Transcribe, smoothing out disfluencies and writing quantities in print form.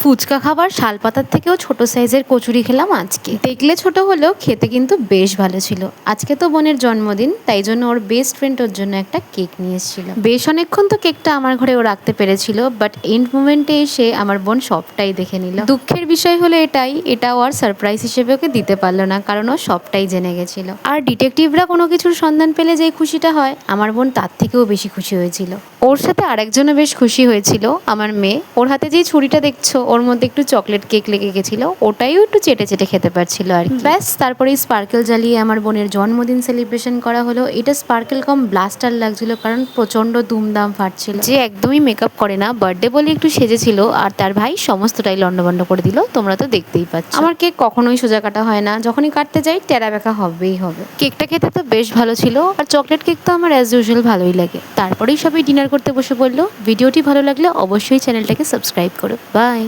ফুচকা খাবার শালপাতার থেকেও ছোট সাইজের কচুরি খেলাম আজকে। দেখলে ছোট হলেও খেতে কিন্তু বেশ ভালো ছিল। আজকে তো বোনের জন্মদিন, তাই জন্য ওর বেস্ট ফ্রেন্ড ওর জন্য একটা কেক নিয়ে এসেছিল। বেশ অনেকক্ষণ তো কেকটা আমার ঘরে ও রাখতে পেরেছিল, বাট এন্ড মোমেন্টে এসে আমার বোন সবটাই দেখে নিল। দুঃখের বিষয় হলো এটাও আর সারপ্রাইজ হিসেবে ওকে দিতে পারলো না, কারণ ও সবটাই জেনে গেছিল। আর ডিটেকটিভরা কোনো কিছুর সন্ধান পেলে যে খুশিটা হয়, আমার বোন তার থেকেও বেশি খুশি হয়েছিল। ওর সাথে আরেকজনও বেশ খুশি হয়েছিল, আমার মেয়ে। ওর হাতে যে ছুরিটা দেখছো ওর মধ্যে একটু চকলেট কেক লেগে গেছিল, ওটাইও একটু চেটে চেটে খেতে পারছিল আর কি। ব্যাস, তারপরে স্পার্কেল জ্বালিয়ে আমার বোনের জন্মদিন সেলিব্রেশন করা হলো। এটা স্পার্কেল কম ব্লাস্টার লাগছিল, কারণ প্রচন্ড দুমদাম ফাটছিল। যে একদমই মেকআপ করে না, বার্থডে বলে একটু সেজেছিল, আর তার ভাই সমস্তটাই লন্ডভন্ড করে দিল। তোমরা তো দেখতেই পাচ্ছ। আমার কেক কখনোই সোজা কাটা হয় না, যখনই কাটতে যাই টেরা বেঁকা হবেই হবে। কেকটা খেতে তো বেশ ভালো ছিল, আর চকলেট কেক তো আমার অ্যাজ ইউজুয়াল ভালোই লাগে। তারপরেই সবাই ডিনার করতে বসে পড়লো। ভিডিওটি ভালো লাগলে অবশ্যই চ্যানেলটাকে সাবস্ক্রাইব করো। বাই।